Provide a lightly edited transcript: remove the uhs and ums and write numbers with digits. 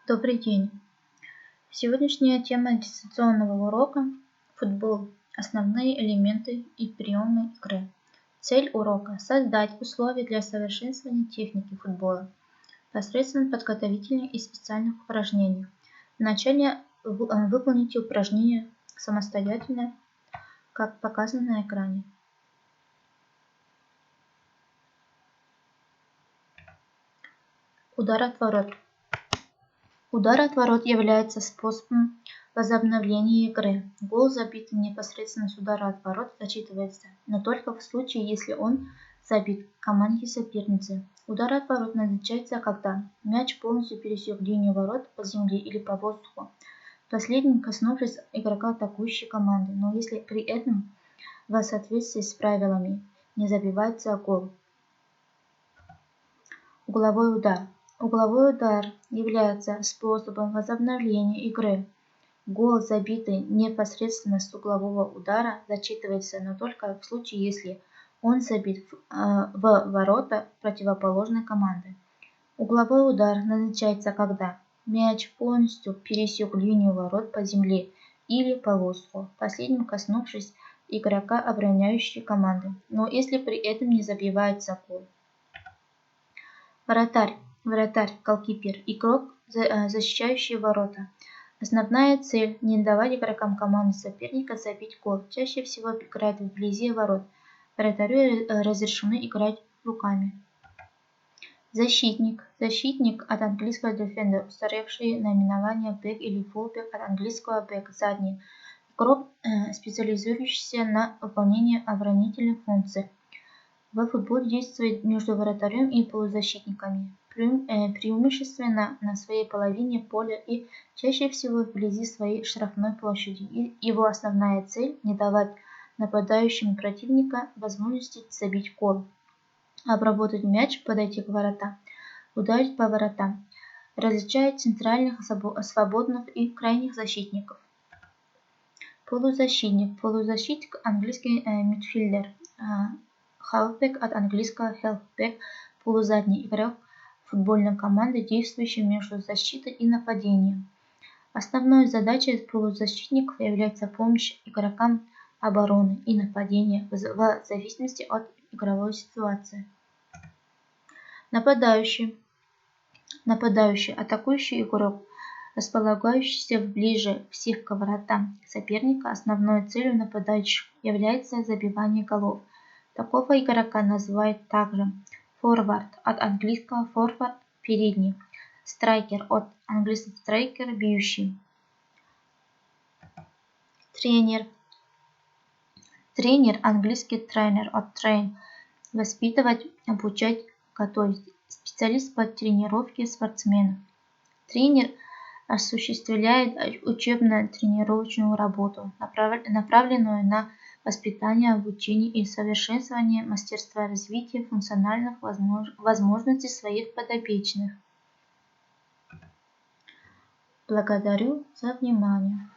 Добрый день! Сегодняшняя тема дистанционного урока – футбол. Основные элементы и приемы игры. Цель урока – создать условия для совершенствования техники футбола посредством подготовительных и специальных упражнений. Вначале выполните упражнения самостоятельно, как показано на экране. Удар от ворот. Удар от ворот является способом возобновления игры. Гол, забитый непосредственно с удара от ворот, зачитывается, но только в случае, если он забит команде соперницы. Удар от ворот назначается, когда мяч полностью пересек линию ворот по земле или по воздуху, последним коснувшись игрока атакующей команды, но если при этом в соответствии с правилами не забивается гол. Угловой удар. Угловой удар является способом возобновления игры. Гол, забитый непосредственно с углового удара, зачитывается, но только в случае, если он забит в ворота противоположной команды. Угловой удар назначается, когда мяч полностью пересек линию ворот по земле или по воздуху, последним коснувшись игрока обороняющей команды, но если при этом не забивается гол. Вратарь, голкипер, игрок, защищающий ворота. Основная цель – не давать игрокам команды соперника забить гол. Чаще всего играют вблизи ворот. Вратарю разрешено играть руками. Защитник от английского defender, устаревшее наименование бэк или фулбэк от английского бэк, задний. Игрок, специализирующийся на выполнении оборонительных функций. В футболе действует между вратарем и полузащитниками, преимущественно на своей половине поля и чаще всего вблизи своей штрафной площади. Его основная цель – не давать нападающему противника возможности забить гол, обработать мяч, подойти к воротам, ударить по воротам. Различает центральных, свободных и крайних защитников. Полузащитник, английский мидфилдер. Халфбэк от английского halfback, полузадний игрок футбольной команды, действующий между защитой и нападением. Основной задачей полузащитников является помощь игрокам обороны и нападения в зависимости от игровой ситуации. Нападающий, атакующий игрок, располагающийся ближе всех к воротам соперника. Основной целью нападающих является забивание голов. Такого игрока называют также форвард от английского форвард – передний, страйкер от английского страйкер – бьющий. Тренер английский тренер от train – воспитывать, обучать, готовить, специалист по тренировке спортсменов. Тренер осуществляет учебно-тренировочную работу, направленную на воспитание, обучение и совершенствование мастерства, развития функциональных возможностей своих подопечных. Благодарю за внимание.